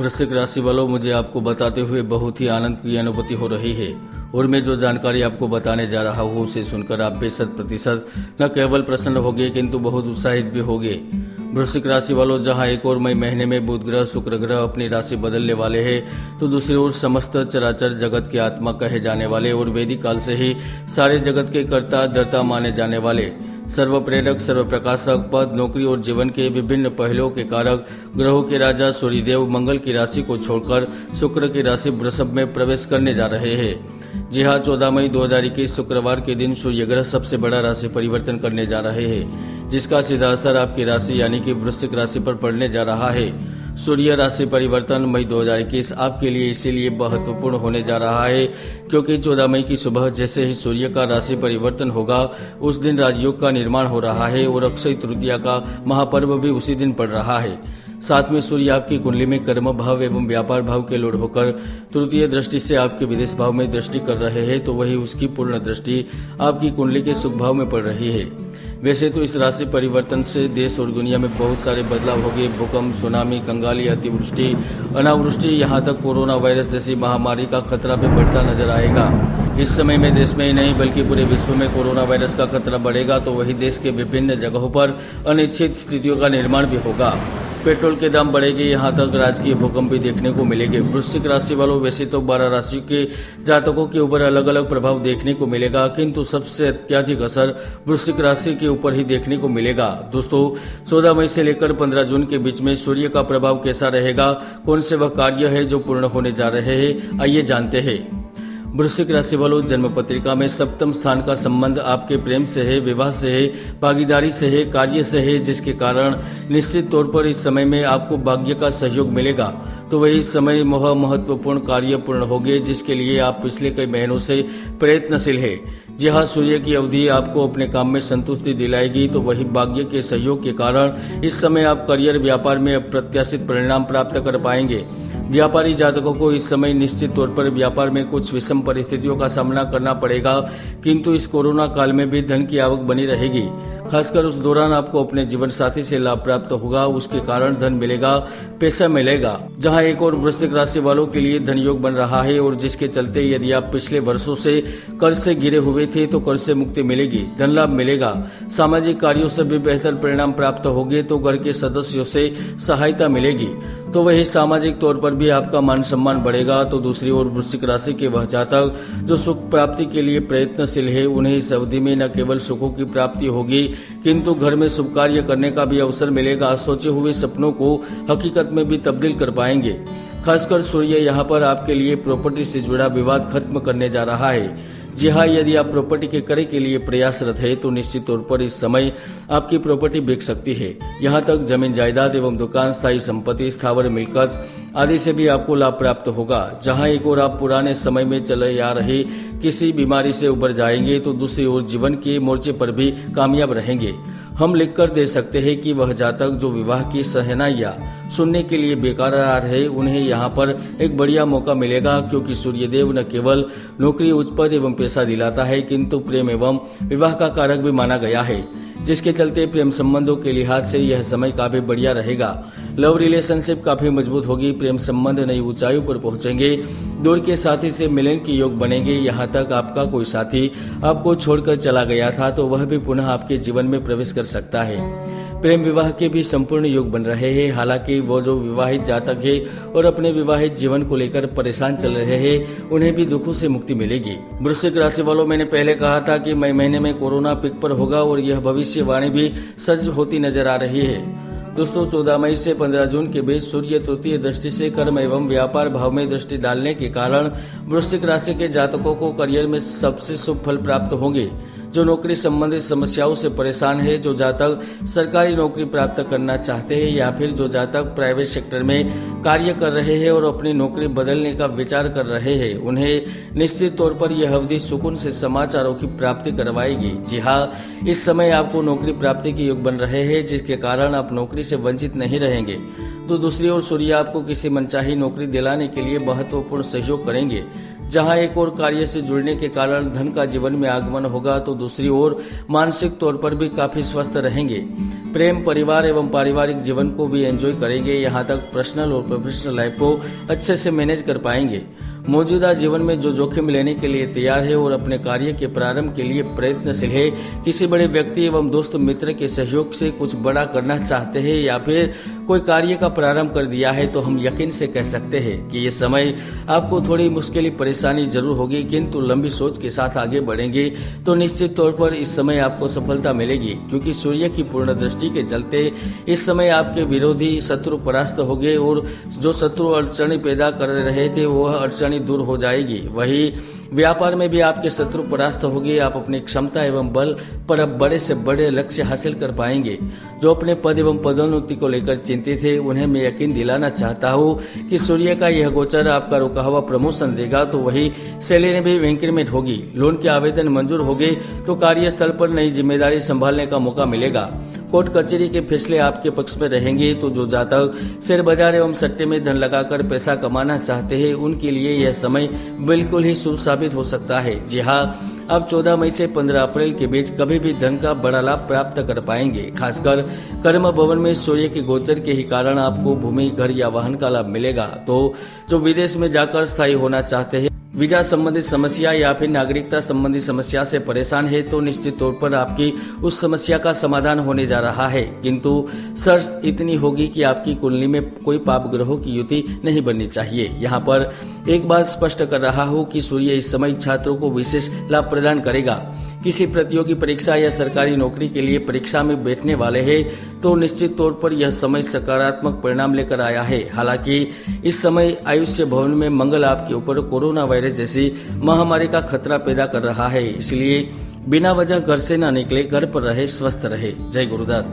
वृश्चिक राशि वालों, मुझे आपको बताते हुए बहुत ही आनंद की अनुभूति हो रही है और मैं जो जानकारी आपको बताने जा रहा हूँ उसे सुनकर आप बेशत प्रतिशत न केवल प्रसन्न होंगे किंतु बहुत उत्साहित भी होंगे। वृश्चिक राशि वालों, जहां एक और मई महीने में बुध ग्रह शुक्र ग्रह अपनी राशि बदलने वाले हैं, तो दूसरी ओर समस्त चराचर जगत के आत्मा कहे जाने वाले और वैदिक काल से ही सारे जगत के कर्ता धर्ता माने जाने वाले सर्व प्रेरक, सर्व प्रकाशक, पद, नौकरी और जीवन के विभिन्न पहलुओं के कारक ग्रहों के राजा सूर्यदेव मंगल की राशि को छोड़कर शुक्र की राशि वृषभ में प्रवेश करने जा रहे हैं। जी हाँ, 14 मई 2021 शुक्रवार के दिन सूर्य ग्रह सबसे बड़ा राशि परिवर्तन करने जा रहे हैं, जिसका सीधा असर आपकी राशि यानी कि वृश्चिक राशि पर पड़ने जा रहा है। सूर्य राशि परिवर्तन मई 2021 आपके लिए इसीलिए महत्वपूर्ण होने जा रहा है क्योंकि 14 मई की सुबह जैसे ही सूर्य का राशि परिवर्तन होगा उस दिन राजयोग का निर्माण हो रहा है और अक्षय तृतीया का महापर्व भी उसी दिन पड़ रहा है। साथ में सूर्य आपकी कुंडली में कर्म भाव एवं व्यापार भाव के लौट होकर तृतीय दृष्टि से आपके विदेश भाव में दृष्टि कर रहे हैं, तो वही उसकी पूर्ण दृष्टि आपकी कुंडली के सुख भाव में पड़ रही है। वैसे तो इस राशि परिवर्तन से देश और दुनिया में बहुत सारे बदलाव होंगे। भूकंप, सुनामी, कंगाली, अतिवृष्टि, अनावृष्टि, यहाँ तक कोरोना वायरस जैसी महामारी का खतरा भी बढ़ता नजर आएगा। इस समय में देश में ही नहीं बल्कि पूरे विश्व में कोरोना वायरस का खतरा बढ़ेगा, तो वही देश के विभिन्न जगहों पर अनिश्चित स्थितियों का निर्माण भी होगा। पेट्रोल के दाम बढ़ेंगे, यहाँ तक राजकीय भूकंप भी देखने को मिलेंगे। वृश्चिक राशि वालों, वैसे तो 12 राशि के जातकों के ऊपर अलग अलग प्रभाव देखने को मिलेगा, किंतु सबसे अत्यधिक असर वृश्चिक राशि के ऊपर ही देखने को मिलेगा। दोस्तों, 14 मई से लेकर 15 जून के बीच में सूर्य का प्रभाव कैसा रहेगा, कौन से वह कार्य है जो पूर्ण होने जा रहे हैं, आइए जानते हैं। वृश्चिक राशि वालों, जन्म पत्रिका में सप्तम स्थान का संबंध आपके प्रेम से है, विवाह से है, भागीदारी से है, कार्य से है, जिसके कारण निश्चित तौर पर इस समय में आपको भाग्य का सहयोग मिलेगा। तो वही समय महत्वपूर्ण कार्य पूर्ण होंगे जिसके लिए आप पिछले कई महीनों से प्रयत्नशील है। जी हाँ, सूर्य की अवधि आपको अपने काम में संतुष्टि दिलाएगी, तो वही भाग्य के सहयोग के कारण इस समय आप करियर व्यापार में अप्रत्याशित परिणाम प्राप्त कर पाएंगे। व्यापारी जातकों को इस समय निश्चित तौर पर व्यापार में कुछ विषम परिस्थितियों का सामना करना पड़ेगा, किंतु इस कोरोना काल में भी धन की आवक बनी रहेगी। खासकर उस दौरान आपको अपने जीवन साथी से लाभ प्राप्त होगा, उसके कारण धन मिलेगा, पैसा मिलेगा। जहां एक और वृश्चिक राशि वालों के लिए धन योग बन रहा है और जिसके चलते यदि आप पिछले वर्षों से कर्ज से घिरे हुए थे तो कर्ज से मुक्ति मिलेगी, धन लाभ मिलेगा। सामाजिक कार्यों से भी बेहतर परिणाम प्राप्त होंगे, तो घर के सदस्यों से सहायता मिलेगी, तो वही सामाजिक तौर पर भी आपका मान सम्मान बढ़ेगा। तो दूसरी ओर वृश्चिक राशि के वह जातक जो सुख प्राप्ति के लिए प्रयत्नशील है, उन्हें इस अवधि में न केवल सुखों की प्राप्ति होगी किंतु घर में शुभ कार्य करने का भी अवसर मिलेगा। सोचे हुए सपनों को हकीकत में भी तब्दील कर पाएंगे। खासकर सूर्य यहाँ पर आपके लिए प्रॉपर्टी से जुड़ा विवाद खत्म करने जा रहा है। जी हाँ, यदि आप प्रॉपर्टी के क्रय के लिए प्रयासरत है तो निश्चित तौर पर इस समय आपकी प्रॉपर्टी बिक सकती है। यहाँ तक जमीन जायदाद एवं दुकान, स्थायी संपत्ति, स्थावर मिलकत आदि से भी आपको लाभ प्राप्त होगा। जहाँ एक ओर आप पुराने समय में चले आ रहे किसी बीमारी से उबर जाएंगे, तो दूसरी ओर जीवन के मोर्चे पर भी कामयाब रहेंगे। हम लिखकर दे सकते हैं कि वह जातक जो विवाह की सहनाइयां सुनने के लिए बेकरार है, उन्हें यहाँ पर एक बढ़िया मौका मिलेगा, क्योंकि सूर्यदेव न केवल नौकरी, उच्च पद एवं पैसा दिलाता है किंतु प्रेम एवं विवाह का कारक भी माना गया है, जिसके चलते प्रेम संबंधों के लिहाज से यह समय काफी बढ़िया रहेगा। लव रिलेशनशिप काफी मजबूत होगी, प्रेम संबंध नई ऊंचाइयों पर पहुंचेंगे, दूर के साथी से मिलन के योग बनेंगे। यहाँ तक आपका कोई साथी आपको छोड़कर चला गया था तो वह भी पुनः आपके जीवन में प्रवेश कर सकता है। प्रेम विवाह के भी संपूर्ण योग बन रहे हैं। हालांकि वो जो विवाहित जातक है और अपने विवाहित जीवन को लेकर परेशान चल रहे हैं, उन्हें भी दुखों से मुक्ति मिलेगी। वृश्चिक राशि वालों, मैंने पहले कहा था कि मई महीने में कोरोना पिक पर होगा और यह भविष्यवाणी भी सच होती नजर आ रही है। दोस्तों, 14 मई से 15 जून के बीच सूर्य तृतीय दृष्टि से कर्म एवं व्यापार भाव में दृष्टि डालने के कारण वृश्चिक राशि के जातकों को करियर में सबसे शुभ फल प्राप्त होंगे। जो नौकरी संबंधित समस्याओं से परेशान है, जो जातक सरकारी नौकरी प्राप्त करना चाहते हैं या फिर जो जातक प्राइवेट सेक्टर में कार्य कर रहे हैं और अपनी नौकरी बदलने का विचार कर रहे हैं, उन्हें निश्चित तौर पर यह अवधि सुकून से समाचारों की प्राप्ति करवाएगी। जी हाँ, इस समय आपको नौकरी प्राप्ति के योग बन रहे हैं, जिसके कारण आप नौकरी से वंचित नहीं रहेंगे। तो दूसरी ओर सूर्य आपको किसी मनचाही नौकरी दिलाने के लिए महत्वपूर्ण सहयोग करेंगे। जहां एक और कार्य से जुड़ने के कारण धन का जीवन में आगमन होगा, तो दूसरी ओर मानसिक तौर पर भी काफी स्वस्थ रहेंगे। प्रेम, परिवार एवं पारिवारिक जीवन को भी एंजॉय करेंगे। यहाँ तक पर्सनल और प्रोफेशनल लाइफ को अच्छे से मैनेज कर पाएंगे। मौजूदा जीवन में जो जोखिम लेने के लिए तैयार है और अपने कार्य के प्रारंभ के लिए प्रयत्नशील है, किसी बड़े व्यक्ति एवं दोस्त मित्र के सहयोग से कुछ बड़ा करना चाहते हैं या फिर कोई कार्य का प्रारंभ कर दिया है, तो हम यकीन से कह सकते हैं कि ये समय आपको थोड़ी मुश्किल परेशानी जरूर होगी, किंतु लंबी सोच के साथ आगे बढ़ेंगे तो निश्चित तौर पर इस समय आपको सफलता मिलेगी, क्योंकि सूर्य की पूर्ण दृष्टि के चलते इस समय आपके विरोधी शत्रु परास्त होंगे और जो शत्रु अड़चने पैदा कर रहे थे वह अड़चन दूर हो जाएगी। वही व्यापार में भी आपके शत्रु परास्त होंगे। आप अपनी क्षमता एवं बल पर अब बड़े से बड़े लक्ष्य हासिल कर पाएंगे। जो अपने पद एवं पदोन्नति को लेकर चिंतित है, उन्हें मैं यकीन दिलाना चाहता हूँ कि सूर्य का यह गोचर आपका रुका हुआ प्रमोशन देगा, तो वही सैलरी में भी इंक्रीमेंट होगी। लोन के आवेदन मंजूर हो गए तो कार्यस्थल पर नई जिम्मेदारी संभालने का मौका मिलेगा। कोर्ट कचहरी के फैसले आपके पक्ष में रहेंगे। तो जो जातक शेयर बाजार एवं सट्टे में धन लगाकर पैसा कमाना चाहते हैं, उनके लिए यह समय बिल्कुल ही शुभ साबित हो सकता है। जी हाँ, अब 14 मई से 15 अप्रैल के बीच कभी भी धन का बड़ा लाभ प्राप्त कर पाएंगे। खासकर कर्म भवन में सूर्य के गोचर के ही कारण आपको भूमि, घर या वाहन का लाभ मिलेगा। तो जो विदेश में जाकर स्थायी होना चाहते हैं, वीजा संबंधित समस्या या फिर नागरिकता संबंधी समस्या से परेशान है, तो निश्चित तौर पर आपकी उस समस्या का समाधान होने जा रहा है। किंतु शर्त इतनी होगी कि आपकी कुंडली में कोई पाप ग्रहों की युति नहीं बननी चाहिए। यहाँ पर एक बात स्पष्ट कर रहा हूँ कि सूर्य इस समय छात्रों को विशेष लाभ प्रदान करेगा। किसी प्रतियोगी परीक्षा या सरकारी नौकरी के लिए परीक्षा में बैठने वाले हैं, तो निश्चित तौर पर यह समय सकारात्मक परिणाम लेकर आया है। हालांकि इस समय आयुष्य भवन में मंगल आपके ऊपर कोरोना वायरस जैसी महामारी का खतरा पैदा कर रहा है, इसलिए बिना वजह घर से न निकले, घर पर रहे, स्वस्थ रहे। जय गुरुदत्त।